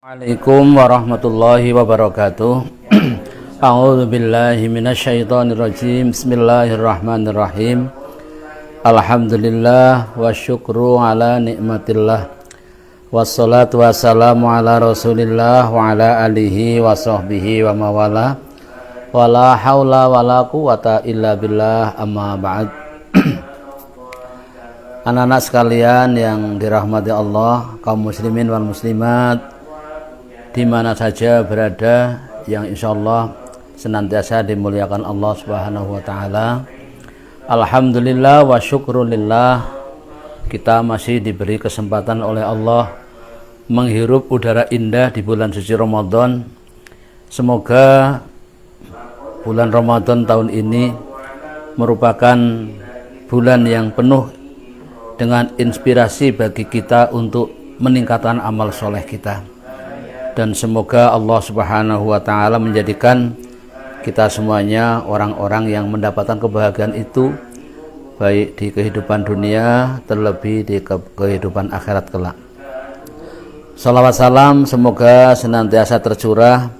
Assalamualaikum warahmatullahi wabarakatuh. A'udzu billahi minasyaitonir rajim. Bismillahirrahmanirrahim. Alhamdulillah wa syukru ala nikmatillah. Wassalatu wassalamu ala Rasulillah wa ala alihi wa sahbihi wa mawala. Wala haula wala quwata illa billah, amma ba'd. Anak-anak sekalian yang dirahmati Allah, kaum muslimin wal muslimat di mana saja berada, yang insyaallah senantiasa dimuliakan Allah Subhanahu wa taala. Alhamdulillah wa syukrulillah, kita masih diberi kesempatan oleh Allah menghirup udara indah di bulan suci Ramadan. Semoga bulan Ramadan tahun ini merupakan bulan yang penuh dengan inspirasi bagi kita untuk meningkatkan amal soleh kita. Dan semoga Allah Subhanahu wa taala menjadikan kita semuanya orang-orang yang mendapatkan kebahagiaan itu, baik di kehidupan dunia terlebih di kehidupan akhirat kelak. Salawat salam semoga senantiasa tercurah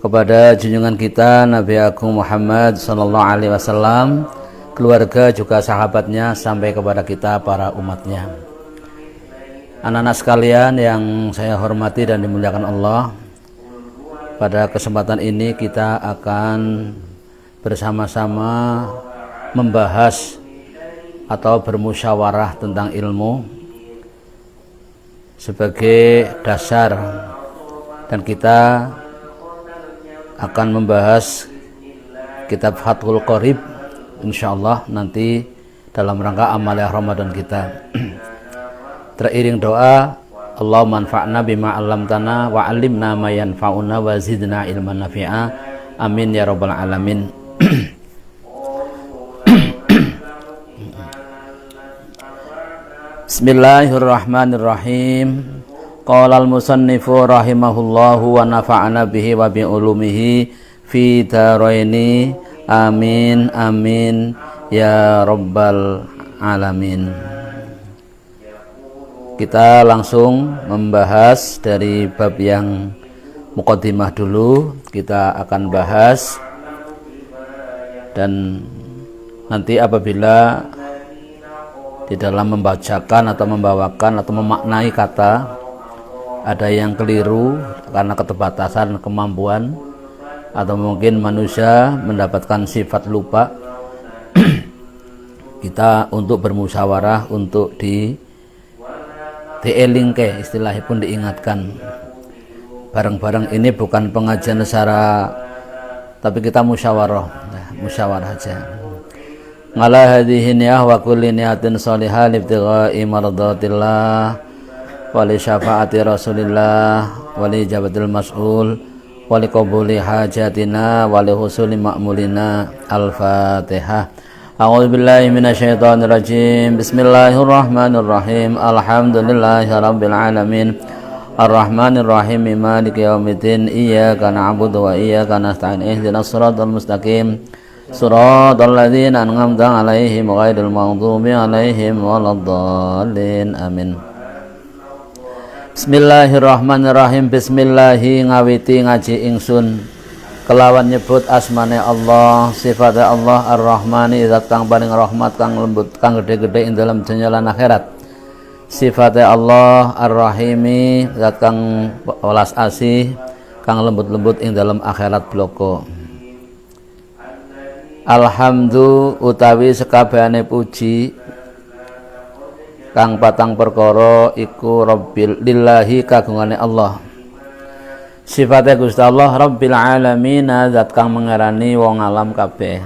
kepada junjungan kita Nabi Agung Muhammad sallallahu alaihi wasallam, keluarga juga sahabatnya, sampai kepada kita para umatnya. Anak-anak sekalian yang saya hormati dan dimuliakan Allah, pada kesempatan ini kita akan bersama-sama membahas atau bermusyawarah tentang ilmu sebagai dasar, dan kita akan membahas kitab Fathul Qorib insyaallah nanti dalam rangka amalia Ramadan kita. Teriring doa, Allah manfa'na bima 'allamtana wa 'allimna ma yanfa'una wa zidna ilman nafi'a. Amin ya rabbal alamin. Bismillahirrahmanirrahim. Qala al-musannifu rahimahullahu wa nafa'ana bihi wa bi ulumihi fi daraini. Amin amin ya rabbal alamin. Kita langsung membahas dari bab yang muqaddimah dulu. Kita akan bahas, dan nanti apabila di dalam membacakan atau membawakan atau memaknai kata ada yang keliru karena keterbatasan kemampuan, atau mungkin manusia mendapatkan sifat lupa, kita untuk bermusyawarah untuk dielingke, istilahnya pun diingatkan. Bareng-bareng ini bukan pengajian secara, tapi kita musyawarah, musyawarah aja. Ngala hadhihi niyah wa kulli niyatin shalihah libtigha'i mardatillah wa li syafaati rasulillah wa li jabatil mas'ul wa li qabuli hajatina wa li husuli ma'mulina. Al-Fatihah. A'udzu billahi minasyaitonir rajim. Bismillahirrahmanirrahim. Alhamdulillahirabbil alamin. Arrahmanir rahim. Maliki yaumiddin. Iyyaka na'budu wa iyyaka nasta'in. Ihdinas siratal mustaqim. Siratal ladzina an'amta 'alaihim ghairil maghdubi 'alaihim waladdallin. Amin. Bismillahirrahmanirrahim. Bismillahi ngawiti ngaji ingsun kelawan nyebut asmane Allah, sifatnya Allah Ar-Rahmani, zat kang paling rahmat, kang lembut, kang gede-gede ing dalam dunya lan akhirat. Sifatnya Allah Ar-Rahimi, zat kang welas asih, kang lembut-lembut ing dalam akhirat bloko. Alhamdu utawi sekabehane puji kang patang perkara iku rabbil lillahi kagungane Allah. Sifatnya Gusti Allah Rabbil alamin, zat kang mengerani wong alam kabeh.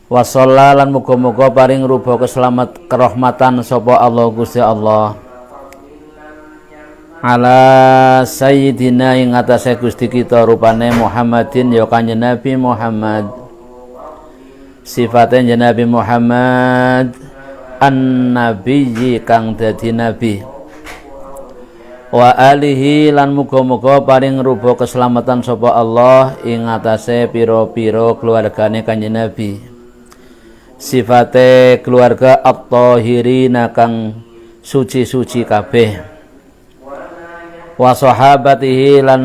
Wa shallalan muga-muga paring ruba keselamat kerahmatan sapa Allah Gusti Allah ala sayyidina ing atase Gusti kita rupane Muhammadin ya kanjeng Nabi Muhammad. Sifatnya Nabi Muhammad an-nabiyyi kang dadi nabi, wa alihi lan muga-muga paring ruba keselamatan sapa Allah ing atase pira-pira keluargane kanjeng Nabi. Sifate keluarga at-tahirina kang suci-suci kabeh. wa sahabatihi lan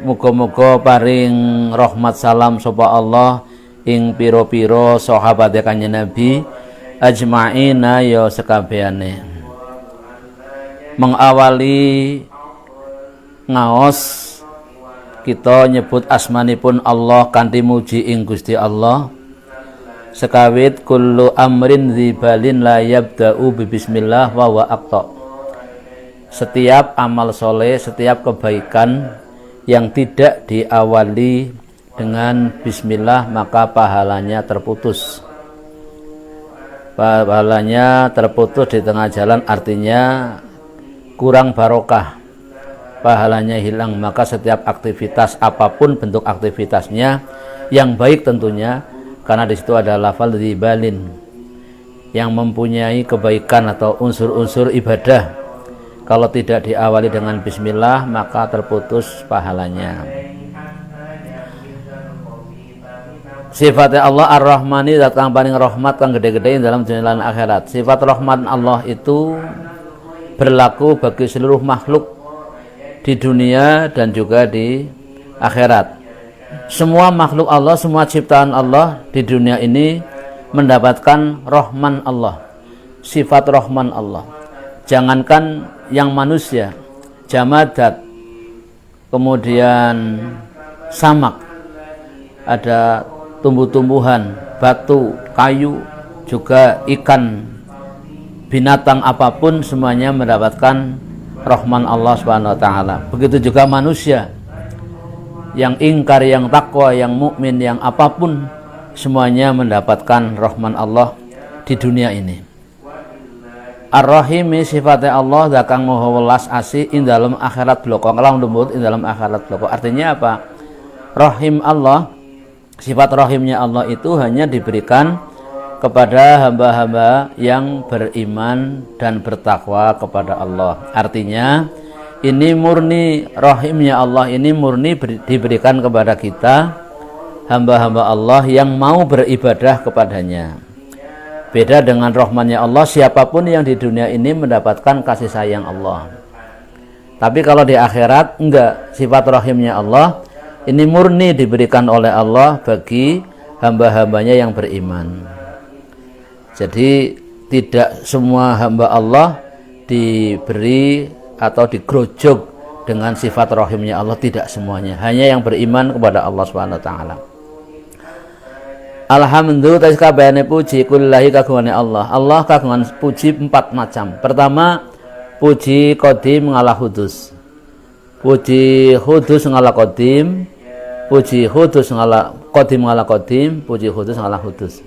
muga-muga paring rahmat salam sapa Allah ing pira-pira sahabate Kanjeng Nabi ajma'ina ya sekabehane. Mengawali ngaos kita nyebut asmanipun Allah kanthi muji ing Gusti Allah. Sekawit kullu amrin dzibalin la yabda'u bi bismillah wa huwa aqta. Setiap amal soleh, setiap kebaikan yang tidak diawali dengan bismillah maka pahalanya terputus. Pahalanya terputus di tengah jalan, artinya kurang barokah, pahalanya hilang. Maka setiap aktivitas apapun bentuk aktivitasnya yang baik tentunya, karena di situ ada lafal dzibalin yang mempunyai kebaikan atau unsur-unsur ibadah, kalau tidak diawali dengan bismillah maka terputus pahalanya. Sifatnya Allah Ar-Rahmani, zat kang paling rahmat kang gede-gede dalam dunia lan akhirat. Sifat rahmat Allah itu berlaku bagi seluruh makhluk di dunia dan juga di akhirat. Semua makhluk Allah, semua ciptaan Allah di dunia ini mendapatkan rahman Allah, sifat rahman Allah. Jangankan yang manusia, jamadat, kemudian samak, ada tumbuh-tumbuhan, batu, kayu, juga ikan, binatang apapun semuanya mendapatkan rahman Allah Subhanahu wa taala. Begitu juga manusia yang ingkar, yang takwa, yang mukmin, yang apapun semuanya mendapatkan rahman Allah di dunia ini. Ar-Rahimi sifatnya Allah zakang maha welas asih ing dalam akhirat bloko, kalam lembut ing dalam akhirat bloko. Artinya apa? Rahim Allah, sifat rahimnya Allah itu hanya diberikan kepada hamba-hamba yang beriman dan bertakwa kepada Allah. Artinya ini murni rahimnya Allah, ini murni diberikan kepada kita hamba-hamba Allah yang mau beribadah kepadanya. Beda dengan rahmannya Allah, siapapun yang di dunia ini mendapatkan kasih sayang Allah. Tapi kalau di akhirat enggak, sifat rahimnya Allah ini murni diberikan oleh Allah bagi hamba-hambanya yang beriman. Jadi tidak semua hamba Allah diberi atau digerojok dengan sifat rahimnya Allah, tidak semuanya, hanya yang beriman kepada Allah Subhanahu wa taala. Alhamdulillah kabehane puji kulillahi kagungane Allah. Allah kagungan puji 4 macam. Pertama, puji qadim ngalah hudus. Puji hudus ngalah qadim, puji hudus ngalah qadim ngalah qadim, puji hudus ngalah hudus.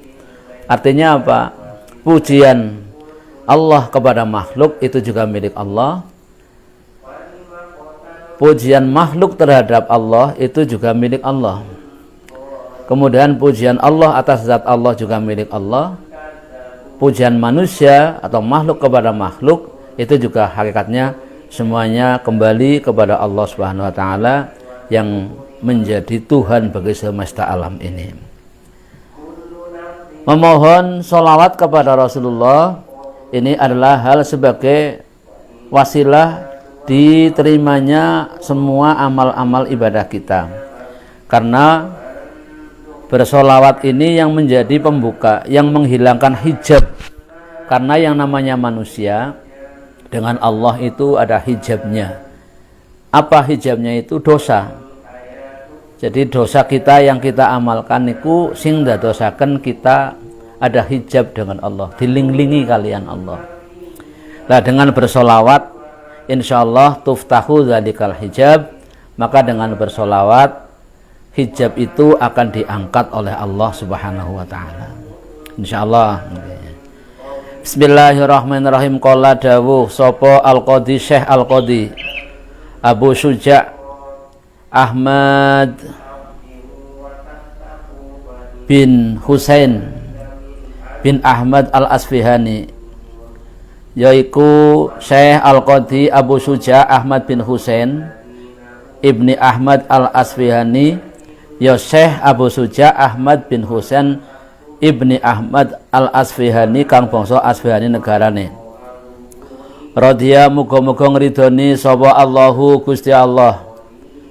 Artinya apa? Pujian Allah kepada makhluk itu juga milik Allah. Pujian makhluk terhadap Allah itu juga milik Allah. Kemudian pujian Allah atas zat Allah juga milik Allah. Pujian manusia atau makhluk kepada makhluk itu juga hakikatnya semuanya kembali kepada Allah Subhanahu wa taala yang menjadi Tuhan bagi semesta alam ini. Memohon sholawat kepada Rasulullah ini adalah hal sebagai wasilah diterimanya semua amal-amal ibadah kita. Karena bersolawat ini yang menjadi pembuka, yang menghilangkan hijab. Karena yang namanya manusia dengan Allah itu ada hijabnya. Apa hijabnya itu? Dosa. Jadi dosa kita yang kita amalkan itu sing ndadosaken kita ada hijab dengan Allah, dilinglingi kalian Allah. Nah, dengan bersolawat insyaallah tuftahu dzalikal hijab, maka dengan bersolawat hijab itu akan diangkat oleh Allah Subhanahu wa taala. Insyaallah. Bismillahirrahmanirrahim. Qala dawuh sapa Al-Qadhi Syekh Al-Qadhi Abu Syuja' Ahmad bin Husain bin Ahmad Al-Asfihani, yaiku Syekh Al-Qadhi Abu Syuja' Ahmad bin Husain ibni Ahmad Al-Asfihani, ya Syekh Abu Syuja' Ahmad bin Husain ibni Ahmad Al-Asfihani kang bangsa Asfihani negarane. Radhiya muga-muga ngridoni sapa Allahu Gusti Allah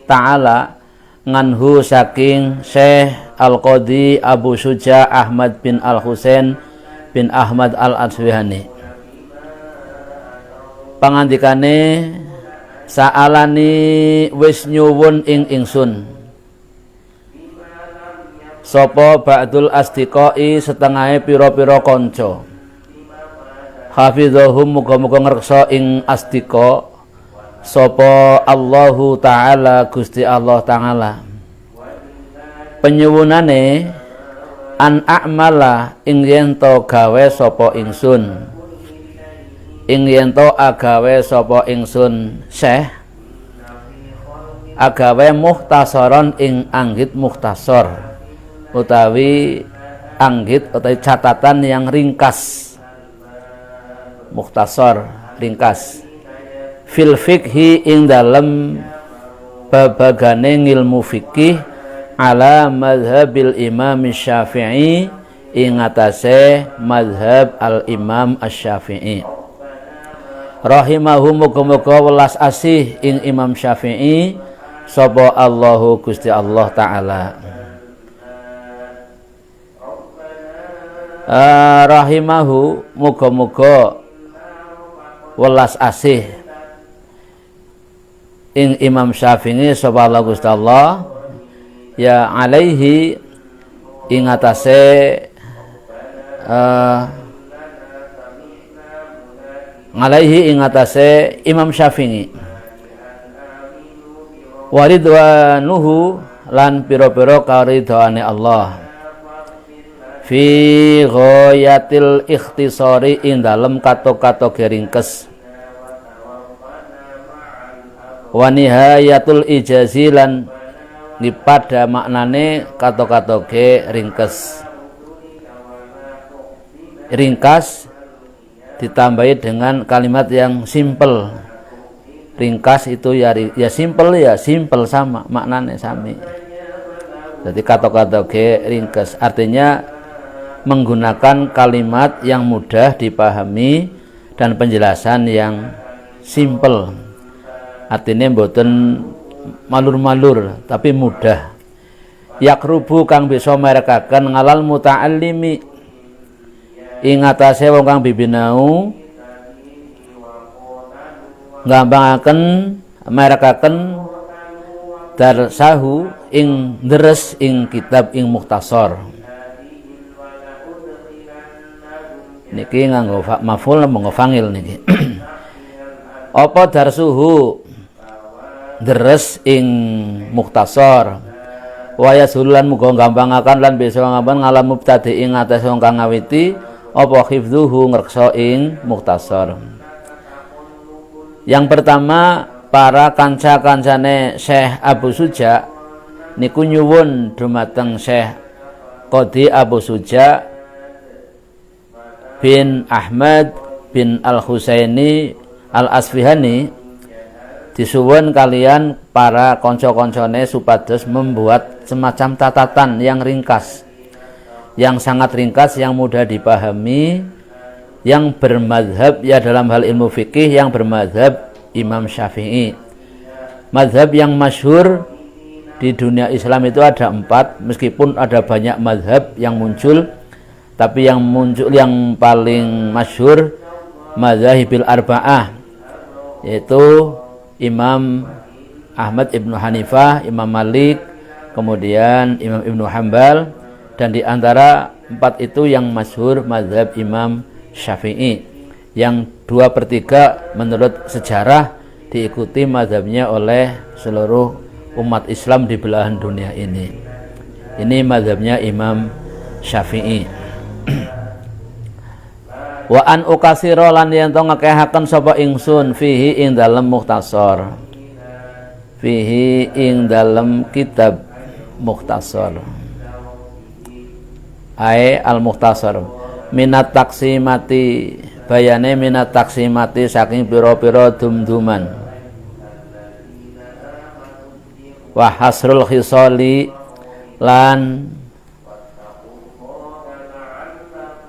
Ta'ala nganhu saking Syekh Al-Qadhi Abu Syuja Ahmad bin Al-Husain bin Ahmad Al-Asfihani. Pangandikane, sa'alani wis nyuwun ing ingsun sapa ba'dul asdiqai setengahe pira-pira kanca. Hafizahum muga-muga ngreksa ing asdiqa sapa Allahu Ta'ala Gusti Allah Ta'ala. Penyuwunane an a'mala ing yen to gawe sapa ingsun, ing yen to agawe sapa ingsun Syekh agawe mukhtasaron ing anggit mukhtasar utawi anggit utawi catatan yang ringkas. Mukhtasar ringkas fil fikhi ing dalem babagane ngilmu fikih ala mazhabil Imam Syafi'i ing atase mazhab al Imam Asy-Syafi'i. Rahimahu muga-muga welas asih ing Imam Syafi'i sapa Allahu Gusti Allah Ta'ala. Rahimahu muga-muga welas asih ing Imam Syafi'i sapa Allah Gusti Allah ya alaihi ing atase alaihi ing atase Imam Syafi'i waridwanuhu lan pira-pira karidhoane Allah fi ghayatil ikhtisari ing dalem kato-kato ringkes wa nihayatul ijazi lan di pada maknane kato-kato ringkes ditambahi dengan kalimat yang simple. Ringkas itu ya simple sama maknane sami. Jadi kato-kato ringkes artinya menggunakan kalimat yang mudah dipahami dan penjelasan yang simple. Artinya mboten malur-malur tapi mudah. Yakrubu kang bisa merekaken ngalal muta'allimi ing atase wong kang bibinau nggampangaken merekaken darsahu ing deres ing kitab ing mukhtasar. Niki nganggo maf'ul nganggo fangil niki. Apa darsuhu deres ing mukhtasar wa yasulan muga gampangaken lan bisa ngampun ngalam mubtadi ing atas wong kang ngawiti apa hifdzuhu ngreksa ing mukhtasar. Yang pertama, para kanca-kancane Syekh Abu Syuja niku nyuwun dumateng Syekh Qadhi Abu Syuja bin Ahmad bin Al-Husaini Al-Asfihani disuwun kalian para konco-koncone supados membuat semacam catatan yang ringkas, yang sangat ringkas, yang mudah dipahami, yang bermadhab ya dalam hal ilmu fikih yang bermadhab Imam Syafi'i. Madhab yang masyhur di dunia Islam itu ada 4, meskipun ada banyak madhab yang muncul, tapi yang muncul yang paling masyhur madzahibil arba'ah, yaitu Imam Ahmad Ibnu Hanifah, Imam Malik, kemudian Imam Ibnu Hanbal, dan di antara 4 itu yang masyhur mazhab Imam Syafi'i, yang 2/3 menurut sejarah diikuti mazhabnya oleh seluruh umat Islam di belahan dunia ini. Ini mazhabnya Imam Syafi'i. Wa an ukasira lan yen to ngekehaken sapa ingsun fihi ing dalem mukhtasar, fihi ing dalem kitab mukhtasar al mukhtasar minat taksimati bayane minat taksimati saking pira-pira dum-duman wa hasrul khisali lan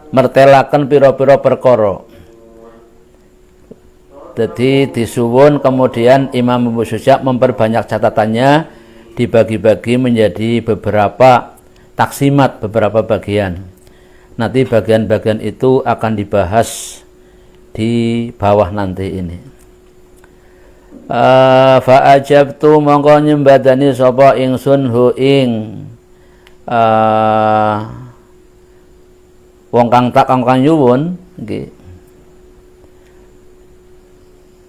mertelaken pira-pira perkara Jadi disuwun kemudian Imam Abu Syuja memperbanyak catatannya, dibagi-bagi menjadi beberapa taksimat, beberapa bagian. Nanti bagian-bagian itu akan dibahas di bawah nanti ini. Fa'ajabtu mongko nyembadani sapa ingsun hu ing wong kang tak kang nyuwun nggih.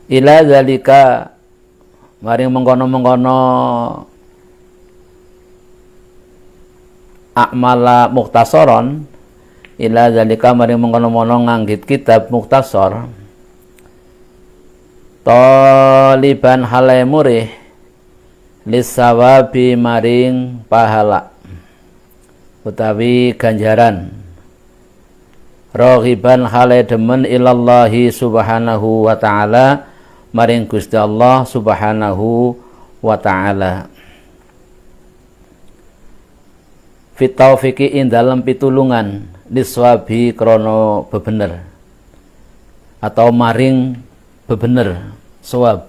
Ila zalika maring mengkono-mengkono a'mala mukhtasaron, ila zalika maring mengkono-mengkono nganggit kitab mukhtasar taliban halai murih lisawabi maring pahala utawi ganjaran, raghiban halai demen ilallahi subhanahu wa ta'ala maring Gusti Allah subhanahu wa ta'ala, fit taufiqi ing dalem pitulungan liswabi krono bebener atau maring bebener sawab.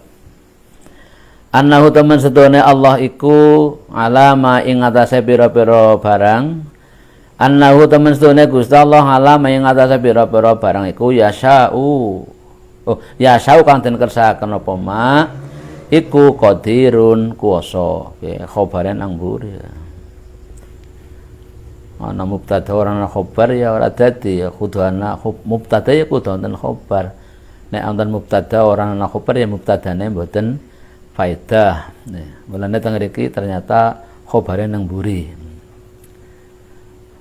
Annahu teman sedone Allah iku alama ing atase pira-pira barang, annahu teman sedone Gusti Allah alama ing atase pira-pira barang iku yasha'u kang den kersakaken apa ma iku qadirun kuwasa. Khabaren nang mburi ana mubtada ora ana khabar ya ora dadi kudu ana mubtada ya kudu wonten khabar. Nek wonten mubtada ora ana khabar ya mubtadane mboten faedah. Mulane teng mriki ternyata khabare nang mburi.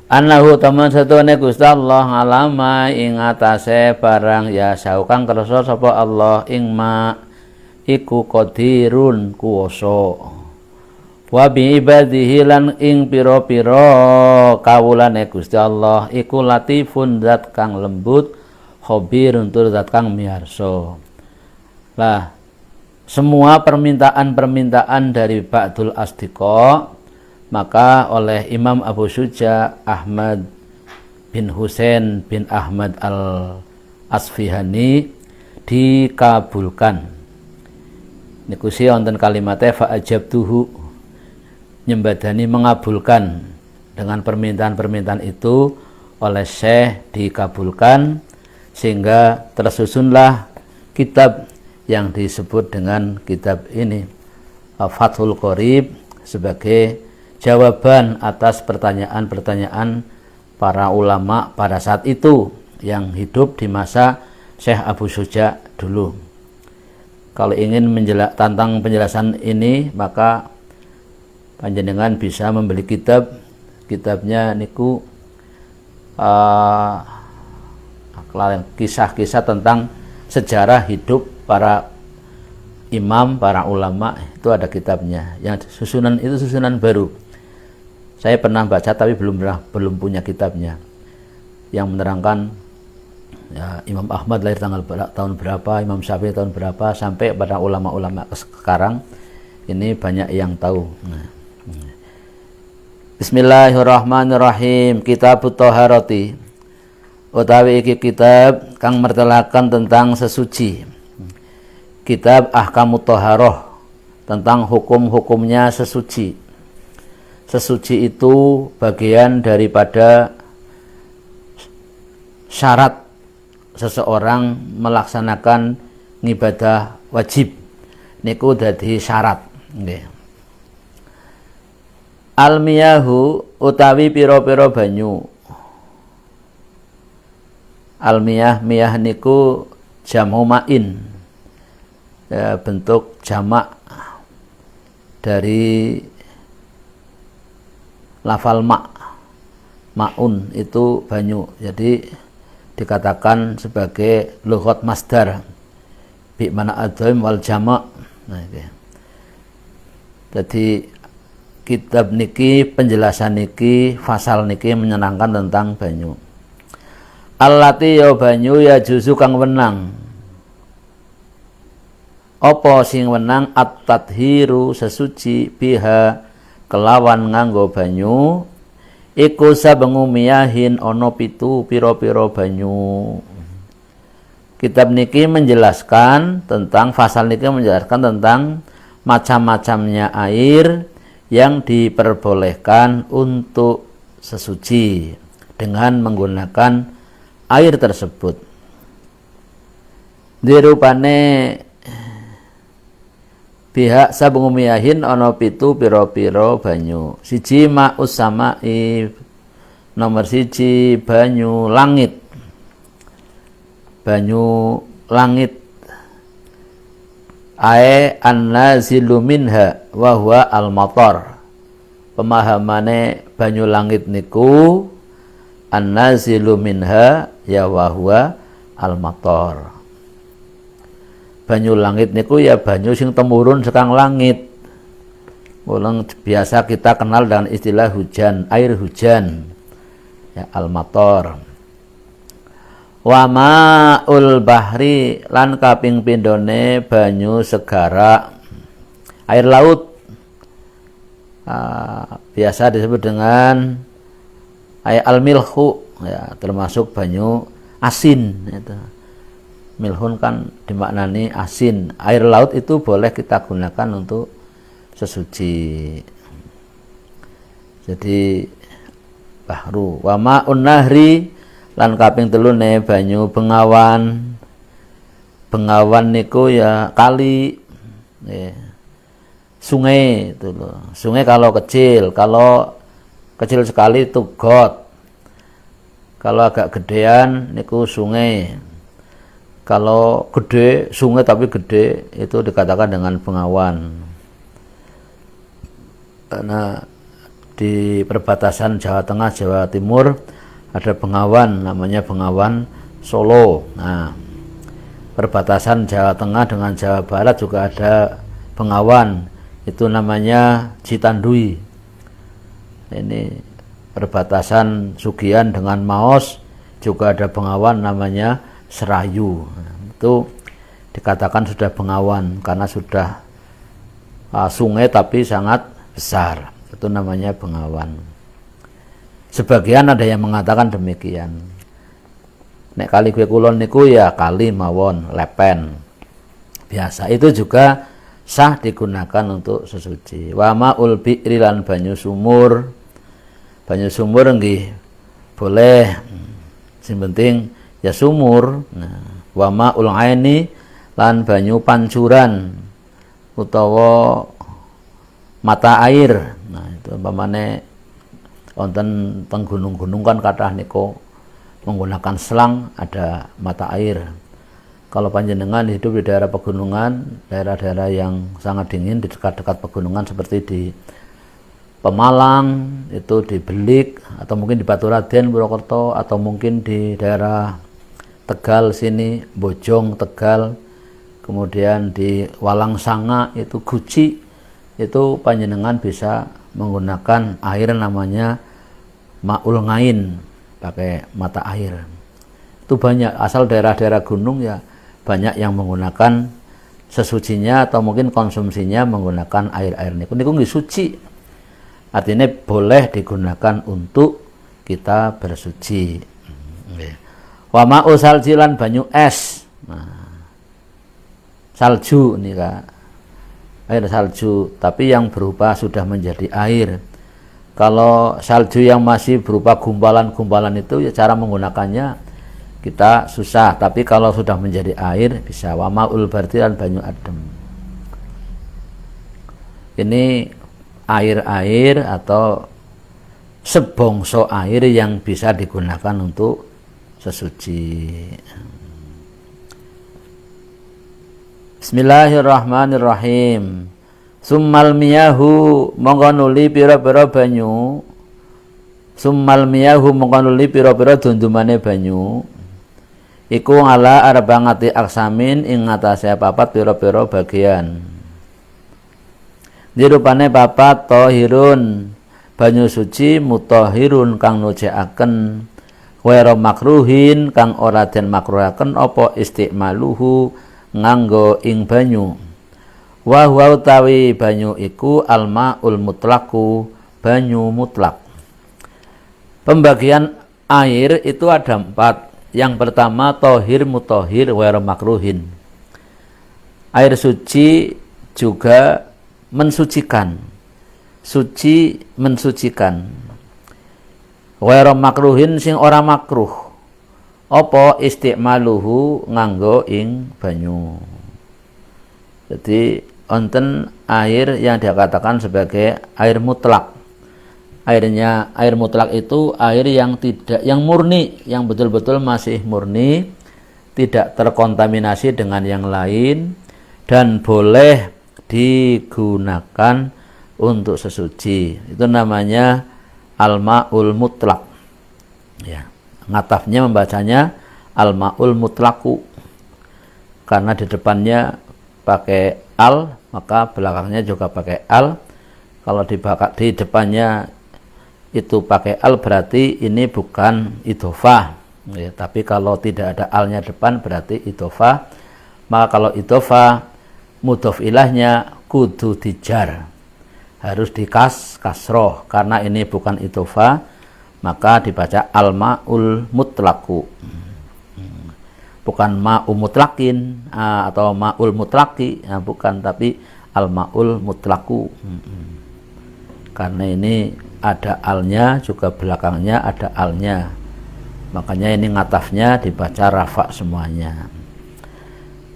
Annahu taman satune Gusti Allah alama ing atase barang ya saukang kersa sapa Allah ing ma iku qadirun kuwasa. Wa bi ibadihi lan ing pira-pira kawulane Gusti Allah iku latifun zat kang lembut, khabirun tur zat kang miarsa. Lah semua permintaan-permintaan dari Ba'dul Asdiqa maka oleh Imam Abu Syuja Ahmad bin Husain bin Ahmad al-Asfihani dikabulkan. Niku sih wonten kalimatnya fa'ajabtuhu, nyembadani mengabulkan dengan permintaan-permintaan itu oleh Syekh dikabulkan, sehingga tersusunlah kitab yang disebut dengan kitab ini Fathul Qorib sebagai jawaban atas pertanyaan-pertanyaan para ulama pada saat itu yang hidup di masa Syekh Abu Syuja dulu. Kalau ingin tentang penjelasan ini maka panjenengan bisa membeli kitabnya niku kisah-kisah tentang sejarah hidup para imam, para ulama, itu ada kitabnya. Yang susunan itu susunan baru. Saya pernah baca tapi belum punya kitabnya yang menerangkan ya, Imam Ahmad lahir tahun berapa, Imam Syafi'i tahun berapa, sampai pada ulama-ulama sekarang ini banyak yang tahu. Bismillahirrahmanirrahim. Kitabut Thaharati, utawi iki kitab kang mertelakan tentang sesuci. Kitab Ahkamut Thaharah, tentang hukum-hukumnya sesuci. Sesuci itu bagian daripada syarat seseorang melaksanakan ngibadah wajib. Niku dadi syarat. Nggih. Almiyahu utawi pira-pira banyu. Almiyah, miyah niku jamu ma'in. Ya, bentuk jamak dari lafal ma'un itu banyu, jadi dikatakan sebagai lughat masdar bi mana adzaim wal jama'. Nah, jadi kitab niki, penjelasan niki, fasal niki menyenangkan tentang banyu. Allati ya banyu ya juzu kang wenang. Apa sing wenang at-tadhiru sesuci biha kelawan nganggo banyu iku sabengu miyahin ana pitu pira-pira banyu. kitab niki menjelaskan tentang fasal niki menjelaskan tentang macam-macamnya air yang diperbolehkan untuk sesuci dengan menggunakan air tersebut. Dirupane pihak sabungumiyahin ana pitu pira-pira banyu. Siji ma'us samai, nomor siji banyu langit. Banyu langit an-nazilu minha wa huwa al-matar. Pemahamane banyu langit niku an-nazilu minha ya wa huwa al-matar. Banyu langit niku ya banyu sing temurun sekang langit. Ulang biasa kita kenal dengan istilah hujan, air hujan. Ya al-matar. Wa ma'ul bahri lan kaping pindhone banyu segara, air laut. Biasa disebut dengan air al-milhu, ya, termasuk banyu asin itu. Milhun kan dimaknani asin. Air laut itu boleh kita gunakan untuk sesuci. Jadi bahru. Wa ma'un nahri lan kaping telune banyu bengawan. Bengawan niku ya kali, ya. Sungai itu loh. Sungai kalau kecil sekali itu got. Kalau agak gedean niku sungai. Kalau gede, sungai tapi gede, itu dikatakan dengan bengawan. Karena di perbatasan Jawa Tengah, Jawa Timur ada bengawan, namanya bengawan Solo. Nah, perbatasan Jawa Tengah dengan Jawa Barat juga ada bengawan, itu namanya Citandui. Ini perbatasan Sugian dengan Maos juga ada bengawan namanya Serayu. Itu dikatakan sudah bengawan karena sudah sungai tapi sangat besar. Itu namanya bengawan. Sebagian ada yang mengatakan demikian. Nek kali kue kulon niku ya kali mawon lepen. Biasa itu juga sah digunakan untuk sesuci. Wa ma'ul bi'ri lan banyu sumur. Banyu sumur nggih boleh. Sing penting ya sumur. Nah, wa ma'ul aini lan banyu pancuran utawa mata air. Nah, itu umpamane wonten teng gunung-gunung kan kathah niku menggunakan selang, ada mata air. Kalau panjenengan hidup di daerah pegunungan, daerah-daerah yang sangat dingin di dekat-dekat pegunungan seperti di Pemalang, itu di Belik, atau mungkin di Baturaden, Purwokerto, atau mungkin di daerah Tegal sini, Bojong, Tegal, kemudian di Walangsanga, itu Guci, itu panjenengan bisa menggunakan air namanya ma'ul ngain, pakai mata air. Itu banyak, asal daerah-daerah gunung ya banyak yang menggunakan sesucinya atau mungkin konsumsinya menggunakan air-air niku nggih suci. Artinya boleh digunakan untuk kita bersuci. Wa ma'u salji lan banyu es. Nah, salju nih Kak. Air salju, tapi yang berupa sudah menjadi air. Kalau salju yang masih berupa gumpalan-gumpalan itu ya cara menggunakannya kita susah, tapi kalau sudah menjadi air bisa. Wa ma'ul bardi lan banyu adem. Ini air-air atau sebongso air yang bisa digunakan untuk sesuci. Bismillahirrahmanirrahim. Summal miyahu mongko nuli pira-pira banyu. Summal miyahu mongko nuli pira-pira dundumane banyu. Iku ala arba'ati aksamin ing ngatasé papat pira-pira bagian. Dirupane papat tahirun banyu suci, mutahhirun kang nucikaken, wera makruhin kang ora den makruhaken apa istimaluhu nganggo ing banyu. Wa huwa utawi banyu iku almaul mutlaqu, banyu mutlak. Pembagian air itu ada 4. Yang pertama tohir mutohir ghairu makruhin. Air suci juga mensucikan. Suci mensucikan. Ghairu makruhin sing ora makruh. Apa istimaluhu nganggo ing banyu. Jadi onten air yang dikatakan sebagai air mutlak. Air mutlak itu air yang murni, yang betul-betul masih murni, tidak terkontaminasi dengan yang lain dan boleh digunakan untuk sesuci. Itu namanya al-ma'ul mutlak. Ya, ngatafnya membacanya al-ma'ul mutlaku. Karena di depannya pakai al, maka belakangnya juga pakai al. Kalau di depannya itu pakai al berarti ini bukan idhofah, ya, tapi kalau tidak ada alnya depan berarti idhofah. Maka kalau idhofah mudhof ilahnya kudu dijar, harus kasroh karena ini bukan idhofah, maka dibaca al-ma'ul mutlaku, bukan ma'u mutlakin atau ma'ul mutlaki, ya, bukan, tapi al-ma'ul mutlaku. Karena ini ada alnya, juga belakangnya ada alnya, makanya ini ngatafnya dibaca rafa semuanya.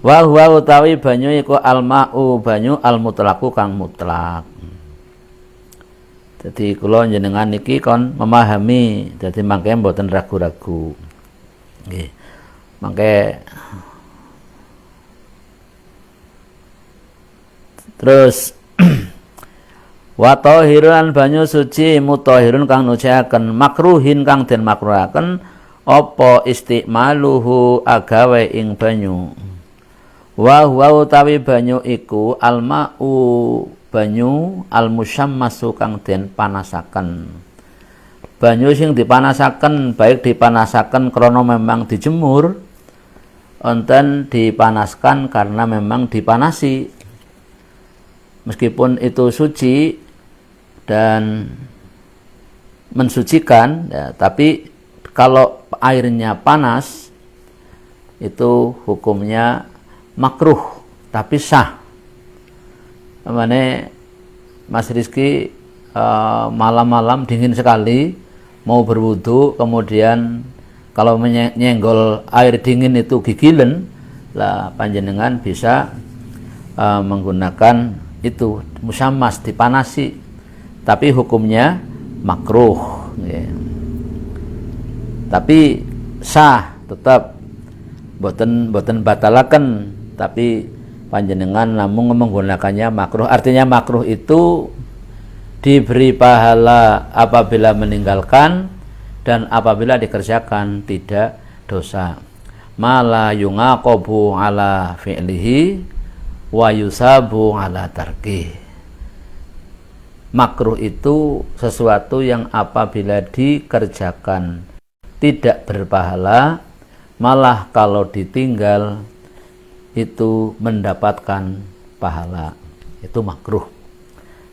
Wa huwa utawi banyu iku al-ma'u banyu al-mutlaku kang mutlak. Jadi kula jenengan niki kon memahami, jadi mangke mboten ragu-ragu. Nggih. Mangke terus wa tahirun banyu suci mutahhirun kang nuciaken makruhin kang den makruhaken apa istimaluhu agawe ing banyu. Wa huwa utawi banyu iku alma'u banyu almusyammasu kang den panasaken. Banyu sing dipanasaken baik dipanasaken krana memang dijemur, enten dipanaskan karena memang dipanasi. Meskipun itu suci dan mensucikan, ya, tapi kalau airnya panas itu hukumnya makruh tapi sah. Namanya Mas Rizky malam-malam dingin sekali mau berwudu, kemudian kalau menyenggol air dingin itu gigilen lah, panjenengan bisa menggunakan itu musyammas, dipanasi, tapi hukumnya makruh, ya. Tapi sah tetap, boten batalaken, tapi panjenengan namun menggunakannya makruh. Artinya makruh itu diberi pahala apabila meninggalkan dan apabila dikerjakan tidak dosa. Mala yungaqabu ala fi'lihi wa yusabu ala tarki. Makruh itu sesuatu yang apabila dikerjakan tidak berpahala, malah kalau ditinggal itu mendapatkan pahala. Itu makruh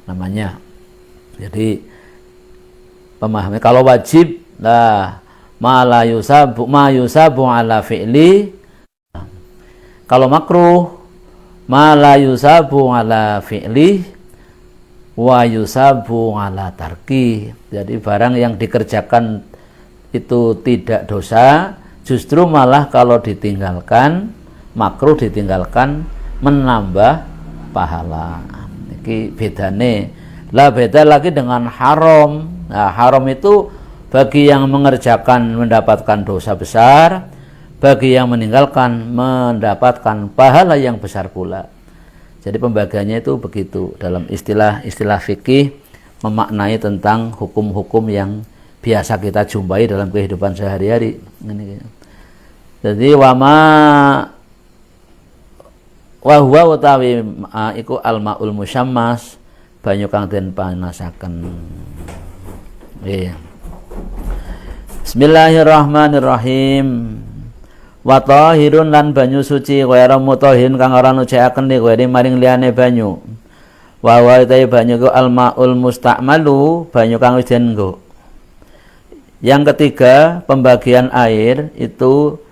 namanya. Jadi pemahami, kalau wajib lah ma yusabu ala fi'li. Kalau makruh ma la yusabu ala fi'li wa yusabu ala tarki. Jadi barang yang dikerjakan itu tidak dosa, justru malah kalau ditinggalkan, makruh ditinggalkan, menambah pahala. Ini bedane. Lah beda lagi dengan haram. Nah, haram itu bagi yang mengerjakan mendapatkan dosa besar, bagi yang meninggalkan mendapatkan pahala yang besar pula. Jadi pembagiannya itu begitu dalam istilah fikih, memaknai tentang hukum-hukum yang biasa kita jumpai dalam kehidupan sehari-hari. Jadi wa huwa utawi iku al-ma'ul musyammas, banyu kang den panasaken. Bismillahirrahmanirrahim. Wa tahirun lan banyu suci ghairu mutahhin kang ora nuciaken li ghairi maring liyane banyu. Wa utawi banyu ku al-ma'ul musta'malu, banyu kang wis dienggo. Yang ketiga, pembagian air itu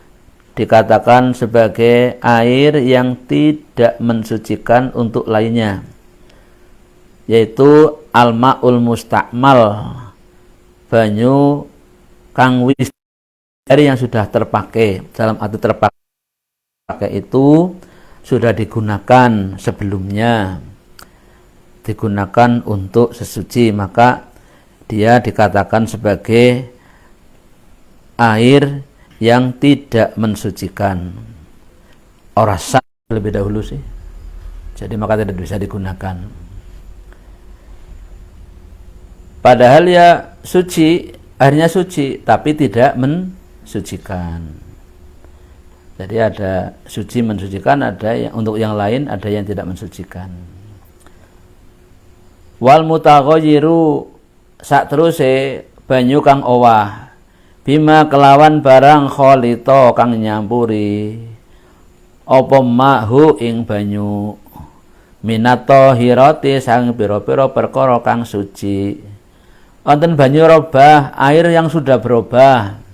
dikatakan sebagai air yang tidak mensucikan untuk lainnya, yaitu al-ma'ul mustakmal, banyu kang wis, air yang sudah terpakai. Dalam arti terpakai itu sudah digunakan sebelumnya, digunakan untuk sesuci, maka dia dikatakan sebagai air yang tidak mensucikan. Ora sah lebih dahulu sih, jadi maka tidak bisa digunakan. Padahal ya suci, airnya suci, tapi tidak mensucikan. Jadi ada suci mensucikan, ada yang untuk yang lain, ada yang tidak mensucikan. Wal mutaghayyiru sak teruse banyu kang owah, bima kelawan barang kholito kang nyampuri apa mahu ing banyu, minato hiroti sang pira-pira perkara kang suci. Wonten banyu robah, air yang sudah berubah.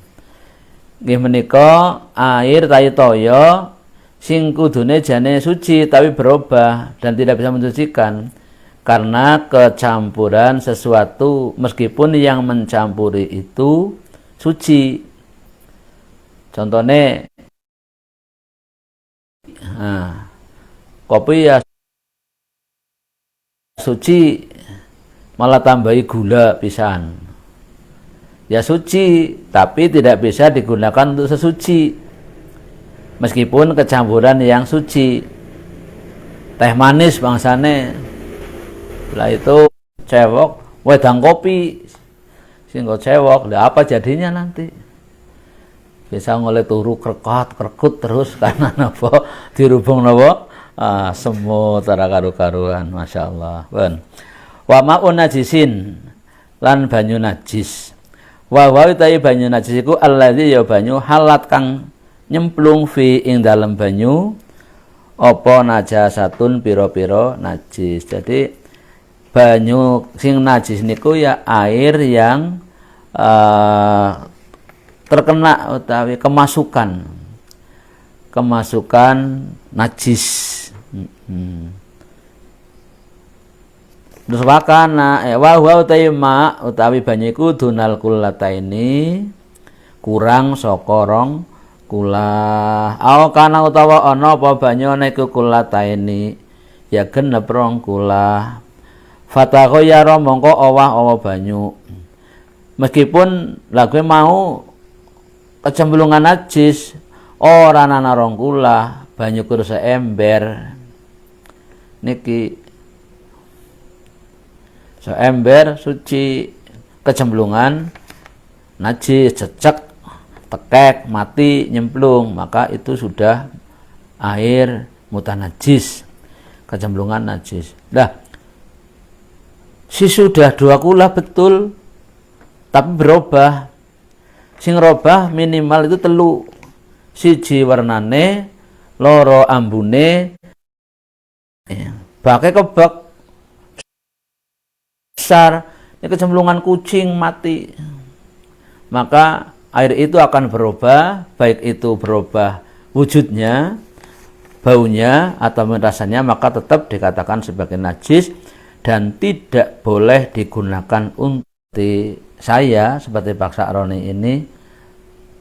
Nggih menika air tahi toya sing kudune jane suci tapi berubah dan tidak bisa mensucikan karena kecampuran sesuatu, meskipun yang mencampuri itu suci. Contohnya kopi ya suci, malah tambahi gula pisan, ya suci tapi tidak bisa digunakan untuk sesuci meskipun kecampuran yang suci. Teh manis bangsane, lah itu cewek wedang kopi sehingga cewek, lah apa jadinya nanti? Bisa ngoleh turu krekut terus karena napa dirubung napa semut tara karu-karuan, masyaallah. Ben wa ma'un najisin, lan banyu najis. Wa ta'i banyu najis iku alladzi ya banyu halat kang nyemplung fi ing dalem banyu apa najasatun pira-pira najis. Jadi banyu sing najis niku ya air yang terkena utawi kemasukan najis. Terus wakana wa utawi banyu iku dunal kullataini, kurang saka rong kulah. Au kana utawa ana apa banyu niku kullataini ya genep rong kulah. Fataghayyara mongko owah banyu, meskipun lagu mau kecemplungan najis ora ana rong kulah, banyu kur seember niki seember suci, kecemplungan najis, cecek, tekek, mati, nyemplung, maka itu sudah air mutanajis, kecemplungan najis. Nah, si sudah 2 kulah betul tapi berubah, sing robah minimal itu 3, siji warnane, loro ambune, bakai kebak besar, ini kecemplungan kucing mati, maka air itu akan berubah, baik itu berubah wujudnya, baunya atau rasanya, maka tetap dikatakan sebagai najis dan tidak boleh digunakan untuk. Saya seperti Pak Sakroni ini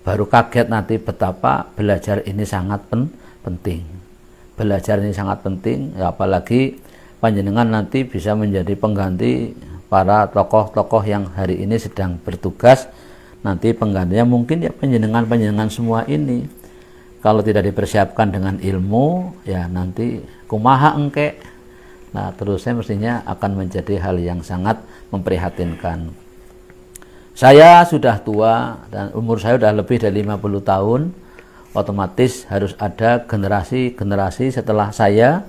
baru kaget nanti betapa belajar ini sangat penting. Belajar ini sangat penting, ya, apalagi panjenengan nanti bisa menjadi pengganti para tokoh-tokoh yang hari ini sedang bertugas. Nanti penggantinya mungkin ya panjenengan semua ini. Kalau tidak dipersiapkan dengan ilmu, ya nanti kumaha engke. Nah, terusnya mestinya akan menjadi hal yang sangat memprihatinkan. Saya sudah tua dan umur saya sudah lebih dari 50 tahun. Otomatis harus ada generasi-generasi setelah saya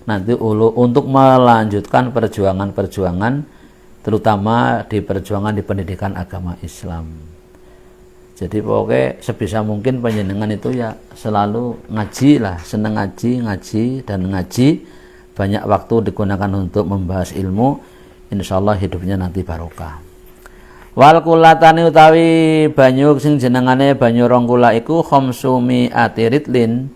nanti untuk melanjutkan perjuangan-perjuangan, terutama di perjuangan di pendidikan agama Islam. Jadi pokoknya sebisa mungkin panjenengan itu ya selalu ngaji lah, senang ngaji dan ngaji, banyak waktu digunakan untuk membahas ilmu, insyaallah hidupnya nanti barokah. Wal kulatani utawi banyu sing jenengane banyu rong kula iku khamsumi atiritlin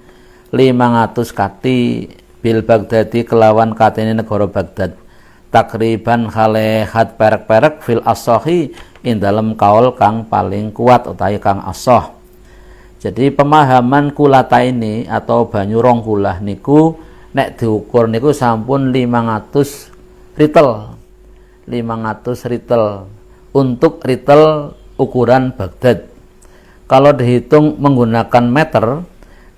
500 kati bil Baghdadi kelawan katene negara Baghdad takriban khalehat perek-perek fil asohi ing dalem kaul kang paling kuat utawi kang asoh. Jadi pemahaman kulata ini atau banyu rong kulah niku nek diukur niku sampun 500 ritel. 500 ritel untuk ritel ukuran Baghdad. Kalau dihitung menggunakan meter,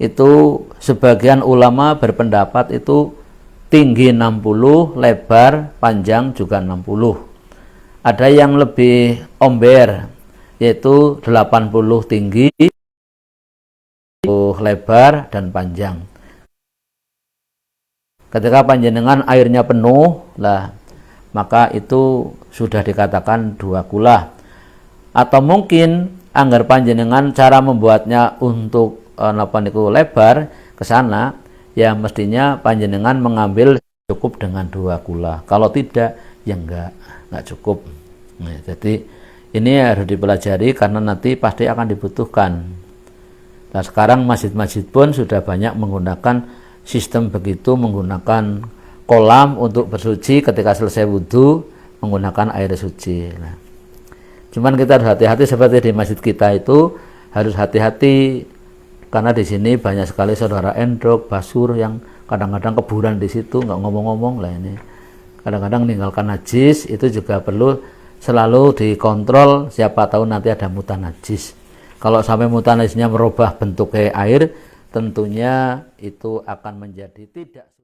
itu sebagian ulama berpendapat itu tinggi 60, lebar, panjang juga 60. Ada yang lebih omber, yaitu 80 tinggi, lebar, dan panjang. Ketika panjenengan airnya penuh, lah maka itu sudah dikatakan 2 kula. Atau mungkin anggar panjenengan cara membuatnya untuk lebar ke sana, ya mestinya panjenengan mengambil cukup dengan 2 kula. Kalau tidak, ya enggak cukup. Nah, jadi ini harus dipelajari karena nanti pasti akan dibutuhkan. Nah, sekarang masjid-masjid pun sudah banyak menggunakan sistem begitu, menggunakan kolam untuk bersuci ketika selesai wudhu menggunakan air suci. Nah, cuman kita harus hati-hati seperti di masjid kita itu harus hati-hati karena di sini banyak sekali saudara endrok, basur yang kadang-kadang keburan di situ nggak ngomong-ngomong lah ini. Kadang-kadang meninggalkan najis itu juga perlu selalu dikontrol, siapa tahu nanti ada mutan najis. Kalau sampai mutan najisnya merubah bentuk air, tentunya itu akan menjadi tidak